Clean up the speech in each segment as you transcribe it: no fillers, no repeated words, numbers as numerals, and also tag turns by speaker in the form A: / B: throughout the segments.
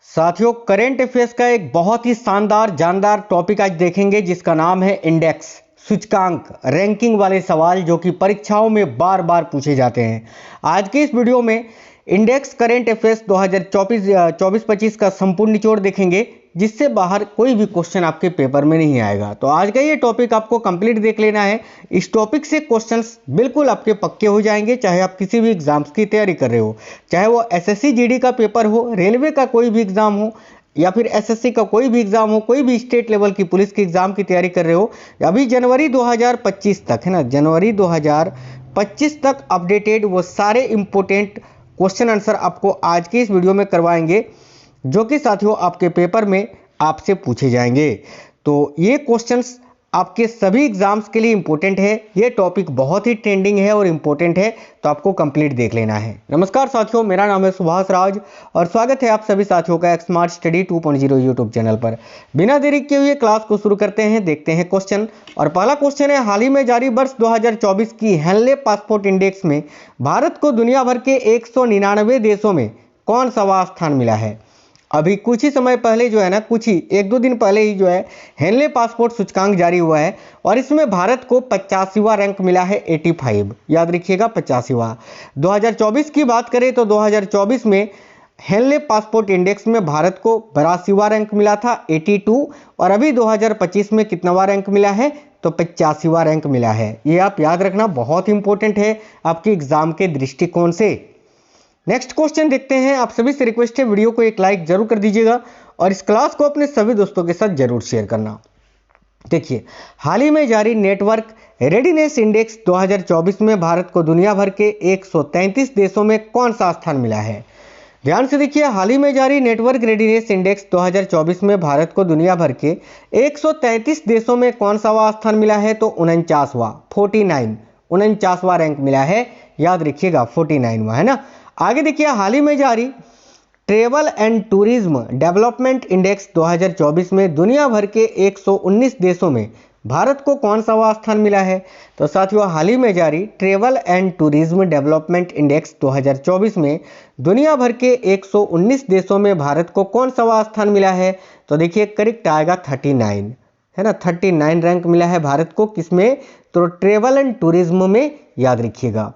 A: साथियों, current affairs का एक बहुत ही शानदार जानदार टॉपिक आज देखेंगे जिसका नाम है इंडेक्स, सूचकांक, रैंकिंग वाले सवाल जो कि परीक्षाओं में बार बार पूछे जाते हैं। आज के इस वीडियो में इंडेक्स करंट अफेयर्स 2024-25 का संपूर्ण निचोड़ देखेंगे जिससे बाहर कोई भी क्वेश्चन आपके पेपर में नहीं आएगा। तो आज का ये टॉपिक आपको कंप्लीट देख लेना है। इस टॉपिक से क्वेश्चंस बिल्कुल आपके पक्के हो जाएंगे, चाहे आप किसी भी एग्जाम्स की तैयारी कर रहे हो, चाहे वो एसएससी जीडी का पेपर हो, रेलवे का कोई भी एग्जाम हो, या फिर एसएससी का कोई भी एग्जाम हो, कोई भी स्टेट लेवल की पुलिस की एग्जाम की तैयारी कर रहे हो। अभी जनवरी 2025 तक है ना, जनवरी 2025 तक अपडेटेड वो सारे इंपॉर्टेंट क्वेश्चन आंसर आपको आज के इस वीडियो में करवाएंगे जो कि साथियों आपके पेपर में आपसे पूछे जाएंगे। तो ये क्वेश्चंस आपके सभी एग्जाम्स के लिए इंपॉर्टेंट है। ये टॉपिक बहुत ही ट्रेंडिंग है और इंपॉर्टेंट है, तो आपको कंप्लीट देख लेना है। नमस्कार साथियों, मेरा नाम है सुभाष राज और स्वागत है आप सभी साथियों का स्मार्ट स्टडी 2.0 यूट्यूब चैनल पर। बिना देरी किए हुए क्लास को शुरू करते हैं, देखते हैं क्वेश्चन। और पहला क्वेश्चन है, हाल ही में जारी वर्ष 2024 की हेनले पासपोर्ट इंडेक्स में भारत को दुनिया भर के 199 देशों में कौन सा स्थान मिला है? अभी कुछ ही समय पहले जो है ना, कुछ ही 1-2 दिन पहले ही जो है हेनले पासपोर्ट सूचकांक जारी हुआ है और इसमें भारत को 85वां रैंक मिला है, 85। याद रखिएगा 85वां। 2024 की बात करें तो 2024 में हेनले पासपोर्ट इंडेक्स में भारत को 82वां रैंक मिला था, 82। और अभी 2025 में कितनावां रैंक मिला है? तो 85वां रैंक मिला है। ये आप याद रखना, बहुत इंपॉर्टेंट है आपके एग्जाम के दृष्टिकोण से। नेक्स्ट क्वेश्चन देखते हैं। आप सभी से रिक्वेस्ट है, वीडियो को एक लाइक जरूर कर दीजिएगा और इस क्लास को अपने सभी दोस्तों के साथ जरूर शेयर करना। देखिए, हाल ही में जारी नेटवर्क रेडीनेस इंडेक्स 2024 में भारत को दुनिया भर के 133 देशों में कौन सा स्थान मिला है? ध्यान से देखिए, हाल ही में जारी नेटवर्क रेडीनेस इंडेक्स 2024 में भारत को दुनिया भर के 133 देशों में कौन सा स्थान मिला है? तो 49वां रैंक मिला है। याद रखिएगा 49वां है ना। आगे देखिए, हाल ही में जारी travel and tourism development index 2024 में दुनिया भर के 119 देशों में भारत को कौन सा स्थान मिला है? तो साथियों, हाल ही में जारी travel and tourism development index 2024 में दुनिया भर के 119 देशों में भारत को कौन सा स्थान मिला है? तो देखिए करेक्ट आएगा 39 है ना, 39 रैंक मिला है भारत को। किसमें? तो ट्रेवल एंड टूरिज्म में। याद रखिएगा।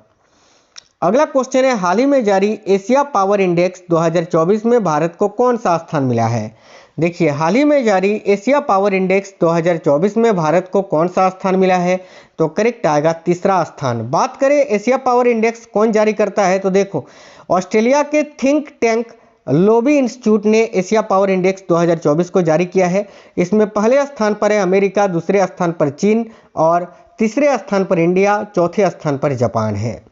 A: अगला क्वेश्चन है, हाल ही में जारी एशिया पावर इंडेक्स 2024 में भारत को कौन सा स्थान मिला है? देखिए, हाल ही में जारी एशिया पावर इंडेक्स 2024 में भारत को कौन सा स्थान मिला है? तो करेक्ट आएगा 3रा स्थान। बात करें एशिया पावर इंडेक्स कौन जारी करता है, तो देखो ऑस्ट्रेलिया के थिंक टैंक लोबी इंस्टीट्यूट ने एशिया पावर इंडेक्स 2024 को जारी किया है। इसमें पहले स्थान पर है अमेरिका, दूसरे स्थान पर चीन और तीसरे स्थान पर इंडिया, चौथे स्थान पर जापान है।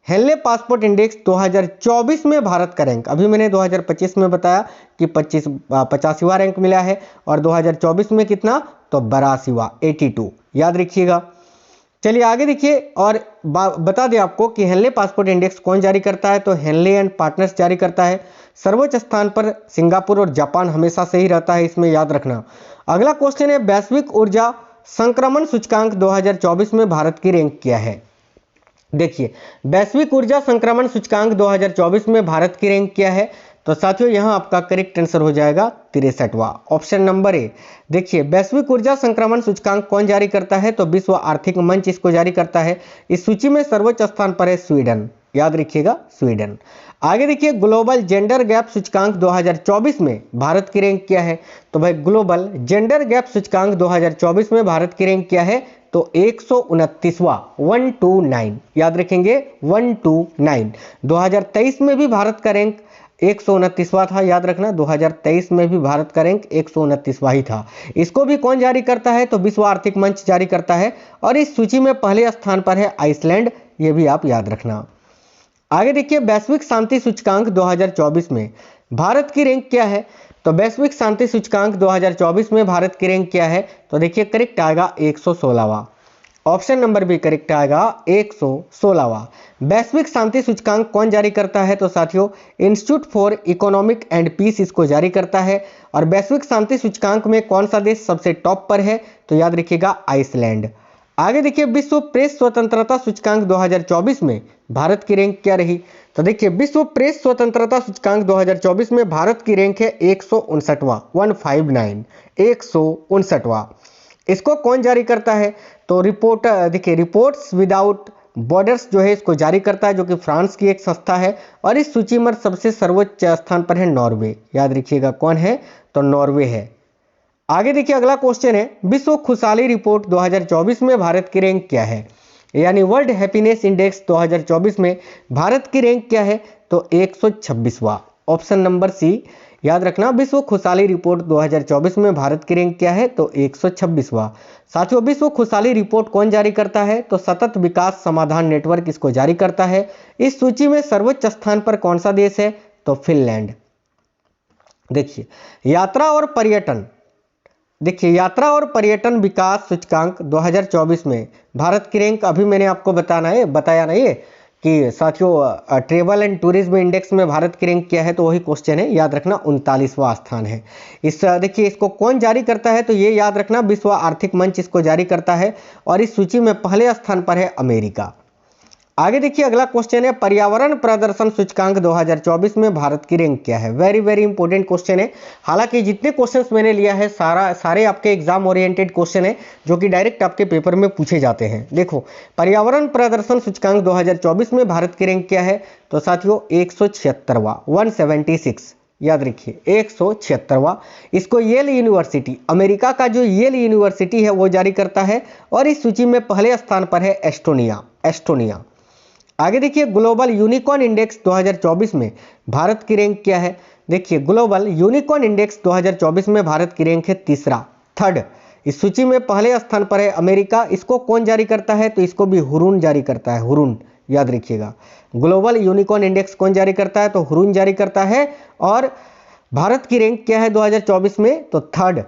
A: हेनले पासपोर्ट इंडेक्स 2024 में भारत का रैंक, अभी मैंने 2025 में बताया कि 85वां रैंक मिला है और 2024 में कितना? तो 82वां, 82। याद रखिएगा। चलिए आगे देखिए और बता दें आपको कि हेनले पासपोर्ट इंडेक्स कौन जारी करता है? तो हेनले एंड पार्टनर्स जारी करता है। सर्वोच्च स्थान पर सिंगापुर और जापान हमेशा से ही रहता है, इसमें याद रखना। अगला क्वेश्चन है, वैश्विक ऊर्जा संक्रमण सूचकांक 2024 में भारत की रैंक क्या है? देखिए, वैश्विक ऊर्जा संक्रमण सूचकांक 2024 में भारत की रैंक क्या है? तो साथियों, यहां आपका करेक्ट आंसर हो जाएगा 63वां, ऑप्शन नंबर ए। देखिए, वैश्विक ऊर्जा संक्रमण सूचकांक कौन जारी करता है? तो विश्व आर्थिक मंच इसको जारी करता है। इस सूची में सर्वोच्च स्थान पर है स्वीडन। याद रखिएगा, स्वीडन। आगे देखिए, ग्लोबल जेंडर गैप सूचकांक 2024 में भारत की रैंक क्या है? तो भाई ग्लोबल जेंडर गैप सूचकांक 2024 में भारत की रैंक क्या है? तो 129वां, 129। याद रखेंगे 129। 2023 में भी भारत का रैंक 129वां था। याद रखना, 2023 में भी भारत का रैंक 129वां ही था। इसको भी कौन जारी करता है? तो विश्व आर्थिक मंच जारी करता है और इस सूची में पहले स्थान पर है आइसलैंड। ये भी आप याद रखना। आगे देखिए, वैश्विक शांति सूचकांक 2024 में भारत की रैंक क्या है? तो वैश्विक शांति सूचकांक 2024 में भारत की रैंक क्या है? तो देखिए करेक्ट आएगा 116वां, ऑप्शन नंबर बी करेक्ट आएगा 116वां। वैश्विक शांति सूचकांक कौन जारी करता है? तो साथियों, institute for economic and peace इसको जारी करता है। और वैश्विक शांति सूचकांक में कौन सा देश सबसे टॉप पर है? तो याद रखिएगा आइसलैंड। आगे देखिए, विश्व प्रेस स्वतंत्रता सूचकांक 2024 में भारत की रैंक क्या रही? तो देखिए विश्व प्रेस स्वतंत्रता सूचकांक 2024 में भारत की रैंक है 159वां, 159, 159वां। इसको कौन जारी करता है? तो रिपोर्ट देखिए रिपोर्ट्स विदाउट बॉर्डर्स जो है इसको जारी करता है, जो कि फ्रांस की एक संस्था है। और इस सूची में सबसे सर्वोच्च स्थान पर है नॉर्वे। याद रखिएगा कौन है? तो नॉर्वे है। आगे देखिए अगला क्वेश्चन है, विश्व खुशहाली रिपोर्ट 2024 में भारत की रैंक क्या है? यानी वर्ल्ड हैप्पीनेस इंडेक्स 2024 में भारत की रैंक क्या है? तो 126वां, ऑप्शन नंबर सी। याद रखना, विश्व खुशहाली रिपोर्ट 2024 में भारत की रैंक क्या है? तो 126वां। साथियों विश्व खुशहाली रिपोर्ट कौन जारी करता है? तो सतत विकास समाधान नेटवर्क इसको जारी करता है। इस सूची में सर्वोच्च स्थान पर कौन सा देश है? तो फिनलैंड। देखिए यात्रा और पर्यटन, देखिए यात्रा और पर्यटन विकास सूचकांक 2024 में भारत की रैंक अभी मैंने आपको बताया नहीं है कि साथियों ट्रेवल एंड टूरिज्म इंडेक्स में भारत की रैंक क्या है? तो वही क्वेश्चन है, याद रखना 39वां स्थान है। इस देखिए इसको कौन जारी करता है? तो ये याद रखना विश्व आर्थिक मंच इसको जारी करता है और इस सूची में पहले स्थान पर है अमेरिका। आगे देखिए अगला क्वेश्चन है, पर्यावरण प्रदर्शन सूचकांक 2024 में भारत की रैंक क्या है? वेरी वेरी इंपॉर्टेंट क्वेश्चन है। हालांकि जितने क्वेश्चंस मैंने लिया है सारे आपके एग्जाम ओरिएंटेड क्वेश्चन है, जो कि डायरेक्ट आपके पेपर में पूछे जाते हैं। देखो पर्यावरण प्रदर्शन सूचकांक 2024 में भारत की रैंक क्या है? तो साथियों 176वां, 176। याद रखिए 176वां। इसको येल यूनिवर्सिटी, अमेरिका का जो येल यूनिवर्सिटी है वो जारी करता है और इस सूची में पहले स्थान पर है एस्टोनिया। आगे देखिए ग्लोबल यूनिकॉर्न इंडेक्स 2024 में भारत की रैंक क्या है? देखिए ग्लोबल यूनिकॉर्न इंडेक्स 2024 में भारत की रैंक है थर्ड। इस सूची में पहले स्थान पर है अमेरिका। इसको कौन जारी करता है? तो इसको भी हुरून जारी करता है, हुरून। याद रखिएगा ग्लोबल यूनिकॉर्न इंडेक्स कौन जारी करता है? तो हुरून जारी करता है। और भारत की रैंक क्या है 2024 में? तो थर्ड,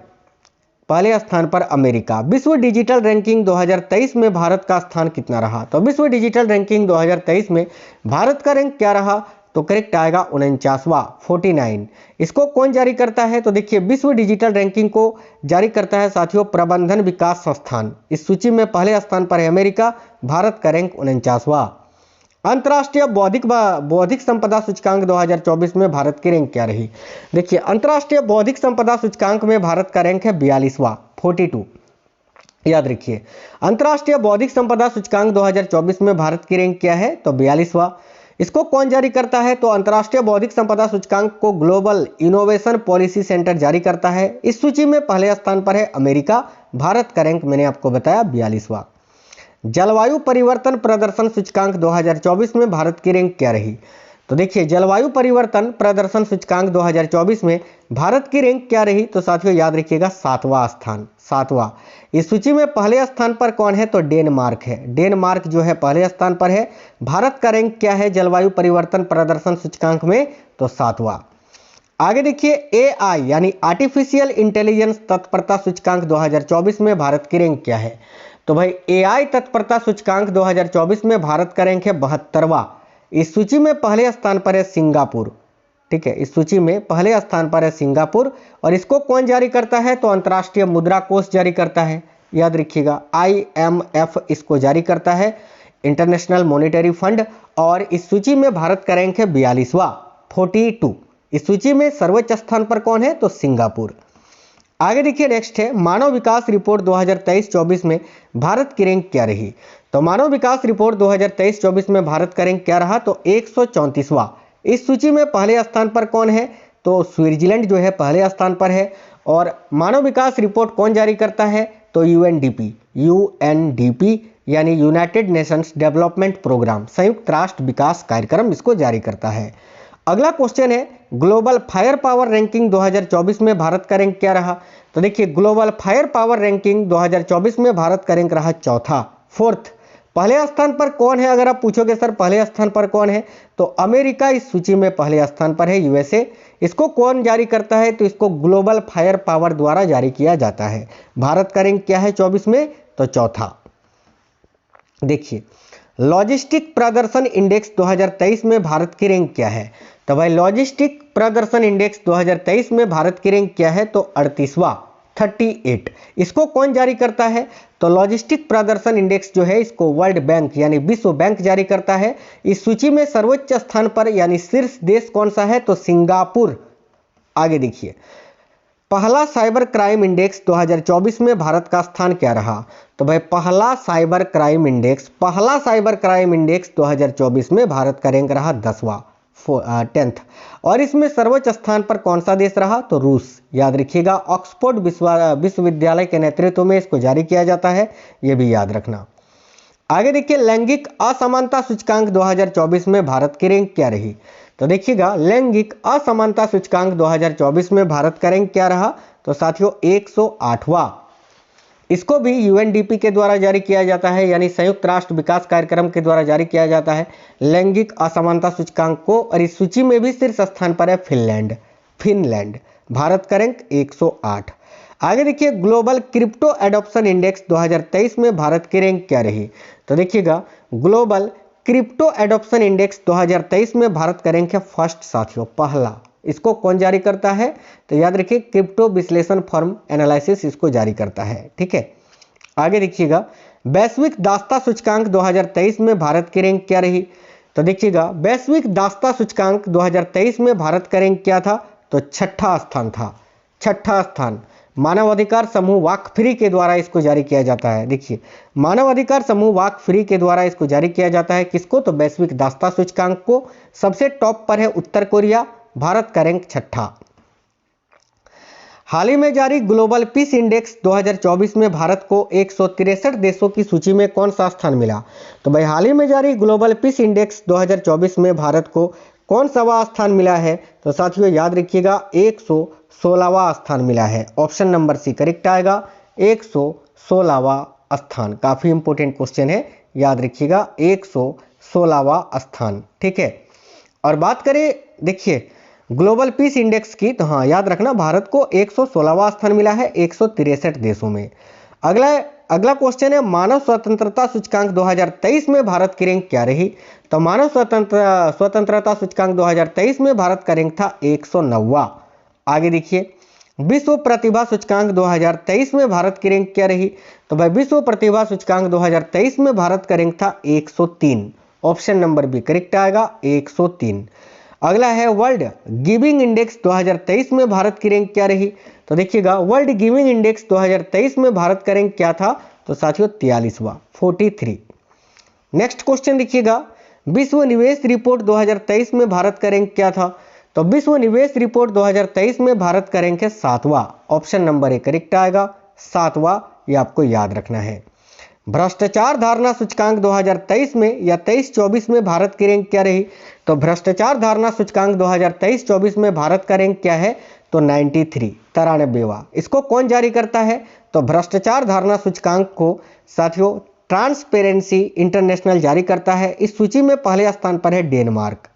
A: पहले स्थान पर अमेरिका। विश्व डिजिटल रैंकिंग 2023 में भारत का स्थान कितना रहा? तो विश्व डिजिटल रैंकिंग 2023 में भारत का रैंक क्या रहा? तो करेक्ट आएगा 49वां, 49। इसको कौन जारी करता है? तो देखिए विश्व डिजिटल रैंकिंग को जारी करता है साथियों प्रबंधन विकास संस्थान। इस सूची में पहले स्थान पर है अमेरिका। भारत का रैंक 49वां। अंतर्राष्ट्रीय बौद्धिक संपदा सूचकांक 2024 में भारत की रैंक क्या रही? देखिए अंतर्राष्ट्रीय बौद्धिक संपदा सूचकांक में भारत का रैंक है 42वां, 42। याद रखिए अंतर्राष्ट्रीय बौद्धिक संपदा सूचकांक 2024 में भारत की रैंक क्या है? तो 42वां। इसको कौन जारी करता है? तो अंतर्राष्ट्रीय बौद्धिक संपदा सूचकांक को ग्लोबल इनोवेशन पॉलिसी सेंटर जारी करता है। इस सूची में पहले स्थान पर है अमेरिका। भारत का रैंक मैंने आपको बताया 42वां। जलवायु परिवर्तन प्रदर्शन सूचकांक 2024 में भारत की रैंक क्या रही? तो देखिए जलवायु परिवर्तन प्रदर्शन सूचकांक 2024 में भारत की रैंक क्या रही? तो साथियों याद रखिएगा 7वां स्थान, 7वां। इस सूची में पहले स्थान पर कौन है? तो डेनमार्क है। डेनमार्क जो है पहले स्थान पर है। भारत का रैंक क्या है जलवायु परिवर्तन प्रदर्शन सूचकांक में? तो 7वां। आगे देखिए AI यानी आर्टिफिशियल इंटेलिजेंस तत्परता सूचकांक 2024 में भारत की रैंक क्या है? तो भाई AI तत्परता सूचकांक 2024 में भारत का रैंक है 72वां। इस सूची में पहले स्थान पर है सिंगापुर। ठीक है, इस सूची में पहले स्थान पर है सिंगापुर। और इसको कौन जारी करता है? तो अंतर्राष्ट्रीय मुद्रा कोष जारी करता है। याद रखिएगा IMF इसको जारी करता है, इंटरनेशनल मॉनेटरी फंड। और इस सूची में भारत का रैंक है 42वां, 42। इस सूची में सर्वोच्च स्थान पर कौन है? तो सिंगापुर। आगे देखिए नेक्स्ट है मानव विकास रिपोर्ट 2023-24 में भारत की रैंक क्या रही? तो मानव विकास रिपोर्ट 2023-24 में भारत का रैंक क्या रहा? तो 134वां। इस सूची में पहले स्थान पर कौन है? तो स्विट्जरलैंड जो है पहले स्थान पर है। और मानव विकास रिपोर्ट कौन जारी करता है? तो UNDP यानी यूनाइटेड नेशंस डेवलपमेंट प्रोग्राम, संयुक्त राष्ट्र विकास कार्यक्रम इसको जारी करता है। अगला क्वेश्चन है ग्लोबल फायर पावर रैंकिंग 2024 में भारत का रैंक क्या रहा? तो देखिए ग्लोबल फायर पावर रैंकिंग 2024 में भारत का रैंक रहा चौथा, 4th। पहले स्थान पर कौन है? अगर आप पूछोगे सर पहले स्थान पर कौन है? तो अमेरिका इस सूची में पहले स्थान पर है, USA। इसको कौन जारी करता है? तो इसको ग्लोबल फायर पावर द्वारा जारी किया जाता है। भारत का रैंक क्या है 24 में? तो चौथा। देखिए लॉजिस्टिक प्रदर्शन इंडेक्स 2023 में भारत की रैंक क्या है? तो भाई लॉजिस्टिक प्रदर्शन इंडेक्स 2023 में भारत की रैंक क्या है? तो 38वां, 38। इसको कौन जारी करता है? तो लॉजिस्टिक प्रदर्शन इंडेक्स जो है इसको वर्ल्ड बैंक यानी विश्व बैंक जारी करता है। इस सूची में सर्वोच्च स्थान पर यानी शीर्ष देश कौन सा है? तो सिंगापुर। आगे देखिए, पहला साइबर क्राइम इंडेक्स 2024 में भारत का स्थान क्या रहा? तो भाई पहला साइबर क्राइम इंडेक्स 2024 में भारत का रैंक रहा 10वां 10th। और इसमें सर्वोच्च स्थान पर कौन सा देश रहा? तो रूस। याद रखिएगा, ऑक्सफोर्ड विश्वविद्यालय के नेतृत्व में इसको जारी किया जाता है, ये भी याद रखना। आगे देखिए, लैंगिक असमानता सूचकांक 2024 में भारत की रैंक क्या रही? तो देखिएगा, लैंगिक असमानता सूचकांक 2024 में भारत का रैंक क्या रहा? तो साथियों 108वां। इसको भी यूएनडीपी के द्वारा जारी किया जाता है, यानी संयुक्त राष्ट्र विकास कार्यक्रम के द्वारा जारी किया जाता है लैंगिक असमानता सूचकांक को। और इस सूची में भी शीर्ष स्थान पर है फिनलैंड। भारत का रैंक 108। आगे देखिए, ग्लोबल क्रिप्टो एडॉप्शन इंडेक्स 2023 में भारत की रैंक क्या रही? तो देखिएगा, ग्लोबल क्रिप्टो एडॉप्शन इंडेक्स 2023 में भारत का रैंक है फर्स्ट साथियों, पहला। इसको कौन जारी करता है? तो याद रखिए, क्रिप्टो विश्लेषण फर्म एनालिसिस इसको जारी करता है, ठीक है। आगे देखिएगा, वैश्विक दासता सूचकांक 2023 में भारत की रैंक क्या रही? तो देखिएगा, वैश्विक दासता सूचकांक 2023 में भारत का रैंक क्या था? तो छठा स्थान था, छठा स्थान। मानवाधिकार समूह वाक फ्री के द्वारा इसको जारी किया जाता है। देखिए, मानवाधिकार समूह वाक फ्री के द्वारा इसको जारी किया जाता है, किसको? तो वैश्विक दासता सूचकांक को। सबसे टॉप पर है उत्तर कोरिया, भारत का रैंक छठा। हाल ही में जारी ग्लोबल पीस इंडेक्स 2024 में भारत को 163 देशों की सूची में कौन सा स्थान मिला? तो भाई हाल ही में जारी ग्लोबल पीस इंडेक्स 2024 में भारत को कौन सा स्थान मिला है? तो साथियों याद रखिएगा, 116वां स्थान मिला है। ऑप्शन नंबर सी करेक्ट आएगा, 116वां स्थान। काफी इंपोर्टेंट क्वेश्चन है, याद रखिएगा, 116वां स्थान, ठीक है। और बात करें देखिए ग्लोबल पीस इंडेक्स की, तो हाँ याद रखना, भारत को 116वां स्थान मिला है 163 देशों में। अगला क्वेश्चन है, मानव स्वतंत्रता सूचकांक 2023 में भारत की रैंक क्या रही? तो मानव स्वतंत्रता सूचकांक 2023 में भारत का रैंक था 109वां। आगे देखिए, विश्व प्रतिभा सूचकांक 2023 में भारत की रैंक क्या रही? तो भाई विश्व प्रतिभा सूचकांक 2023 में भारत का रैंक था 103। ऑप्शन नंबर बी करेक्ट आएगा, 103। अगला है, वर्ल्ड गिविंग इंडेक्स 2023 में भारत की रैंक क्या रही? तो देखिएगा, वर्ल्ड गिविंग इंडेक्स 2023 में भारत का रैंक क्या था? तो साथियों 43वां 43। नेक्स्ट क्वेश्चन देखिएगा, विश्व निवेश रिपोर्ट 2023 में भारत का रैंक क्या था? तो विश्व निवेश रिपोर्ट 2023 में भारत का रैंक है 7वां। ऑप्शन नंबर ए करेक्ट आएगा, 7वां, ये आपको याद रखना है। भ्रष्टाचार धारणा सूचकांक 2023 में या 23-24 में भारत की रैंक क्या रही? तो भ्रष्टाचार धारणा सूचकांक 2023-24 में भारत का रैंक क्या है? तो 93वां। इसको कौन जारी करता है? तो भ्रष्टाचार धारणा सूचकांक को साथियों ट्रांसपेरेंसी इंटरनेशनल जारी करता है। इस सूची में पहले स्थान पर है डेनमार्क।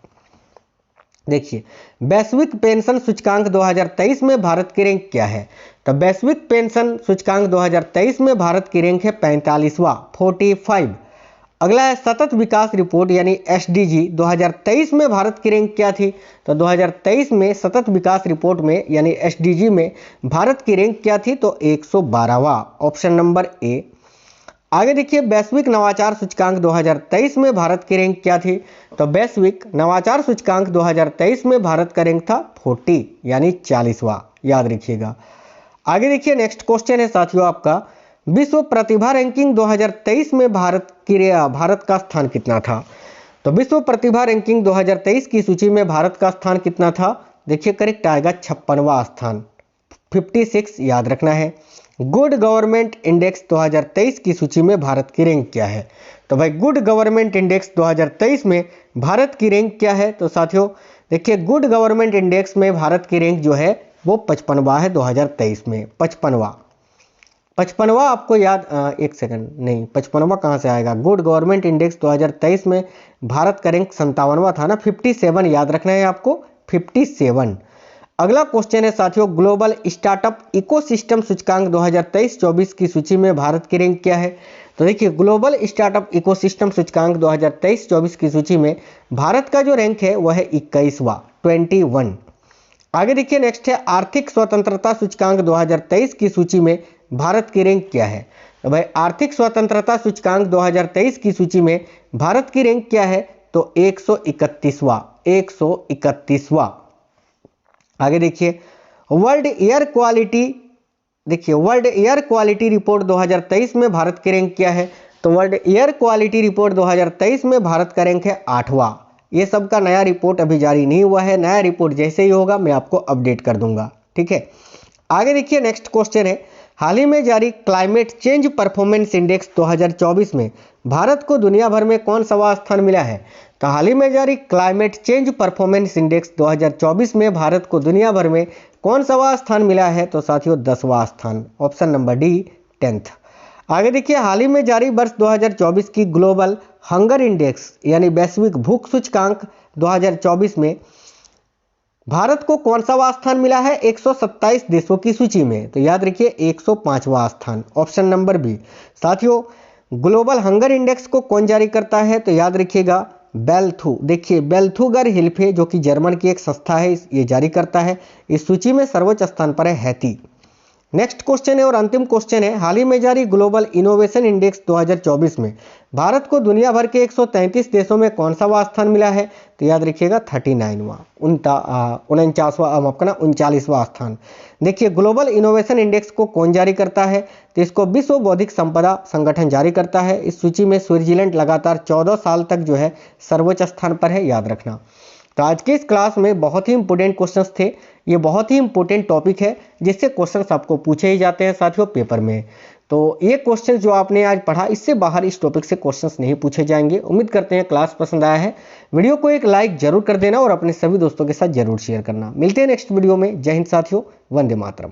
A: देखिए, वैश्विक पेंशन सूचकांक 2023 में भारत की रैंक क्या है? तो वैश्विक पेंशन सूचकांक 2023 में भारत की रैंक है 45वां 45। अगला है, सतत विकास रिपोर्ट यानी एसडीजी 2023 में भारत की रैंक क्या थी? तो 2023 में सतत विकास रिपोर्ट में यानी एसडीजी में भारत की रैंक क्या थी? तो 112वां। Option number A. आगे देखिए, वैश्विक नवाचार सूचकांक 2023 में भारत की रैंक क्या थी? तो वैश्विक नवाचार सूचकांक 2023 में भारत का रैंक था 40 यानी 40वां, याद रखिएगा। आगे देखिए, नेक्स्ट क्वेश्चन है साथियों आपका, विश्व प्रतिभा रैंकिंग 2023 में भारत का स्थान कितना था? तो विश्व प्रतिभा रैंकिंग 2023 की सूची में भारत का स्थान कितना था? देखिए करेक्ट आएगा 56वां स्थान, 56, याद रखना है। गुड गवर्नमेंट इंडेक्स 2023 की सूची में भारत की रैंक क्या है? तो भाई गुड गवर्नमेंट इंडेक्स 2023 में भारत की रैंक क्या है? तो साथियों देखिए, गुड गवर्नमेंट इंडेक्स में भारत की रैंक जो है वो 55वां है 2023 में, 55वां आपको याद, एक सेकंड, नहीं 55वां कहाँ से आएगा? गुड गवर्नमेंट इंडेक्स 2023 में भारत का रैंक 57वां था ना, 57, याद रखना है आपको, 57। अगला क्वेश्चन है साथियों, ग्लोबल स्टार्टअप इकोसिस्टम सूचकांक 2023-24 की सूची में भारत की रैंक क्या है? तो देखिए, ग्लोबल स्टार्टअप इकोसिस्टम सूचकांक 2023-24 की सूची में भारत का जो रैंक है वह है 21वां 21। आगे देखिए नेक्स्ट है आर्थिक स्वतंत्रता सूचकांक 2023 की सूची में भारत की रैंक क्या है। तो भाई आर्थिक स्वतंत्रता सूचकांक 2023 की सूची में भारत की रैंक क्या है, तो 131वां। आगे देखिए वर्ल्ड एयर क्वालिटी, देखिए वर्ल्ड एयर क्वालिटी रिपोर्ट 2023 में भारत की रैंक क्या है, तो वर्ल्ड एयर क्वालिटी रिपोर्ट 2023 में भारत का रैंक है 8वां। ये सब का नया रिपोर्ट अभी जारी नहीं हुआ है, नया रिपोर्ट जैसे ही होगा मैं आपको अपडेट कर दूंगा, ठीक है। आगे देखिए नेक्स्ट क्वेश्चन है हाल ही में जारी क्लाइमेट चेंज परफॉर्मेंस इंडेक्स 2024 में भारत को दुनिया भर में कौन सा स्थान मिला है। तो हाल ही में जारी क्लाइमेट चेंज परफॉर्मेंस इंडेक्स 2024 में भारत को दुनिया भर में कौन सा स्थान मिला है, तो साथियों 10वां स्थान, ऑप्शन नंबर डी 10th। आगे देखिए हाल ही में जारी वर्ष 2024 की ग्लोबल हंगर इंडेक्स यानी वैश्विक भूख सूचकांक 2024 में भारत को कौन सा स्थान मिला है 127 देशों की सूची में, तो याद रखिए 105वां स्थान, ऑप्शन नंबर बी। साथियों ग्लोबल हंगर इंडेक्स को कौन जारी करता है, तो याद रखिएगा बेल्थू, देखिए बेल्थुगर हिल्फे जो कि जर्मन की एक संस्था है, ये जारी करता है। इस सूची में सर्वोच्च स्थान पर है हैती। नेक्स्ट क्वेश्चन है और अंतिम क्वेश्चन है हाल ही में जारी ग्लोबल इनोवेशन इंडेक्स 2024 में भारत को दुनिया भर के 133 देशों में कौन सा स्थान मिला है, तो याद रखिएगा 39वां, 39वां स्थान। देखिए ग्लोबल इनोवेशन इंडेक्स को कौन जारी करता है, तो इसको विश्व बौद्धिक संपदा संगठन जारी करता है। इस सूची में स्विट्जरलैंड लगातार 14 साल तक जो है सर्वोच्च स्थान पर है, याद रखना। तो आज के इस क्लास में बहुत ही इंपॉर्टेंट क्वेश्चंस थे, ये बहुत ही इंपॉर्टेंट टॉपिक है जिससे क्वेश्चंस आपको पूछे ही जाते हैं साथियों पेपर में। तो ये क्वेश्चंस जो आपने आज पढ़ा इससे बाहर इस टॉपिक से क्वेश्चंस नहीं पूछे जाएंगे। उम्मीद करते हैं क्लास पसंद आया है। वीडियो को एक लाइक जरूर कर देना और अपने सभी दोस्तों के साथ जरूर शेयर करना। मिलते हैं नेक्स्ट वीडियो में। जय हिंद साथियों, वंदे मातरम।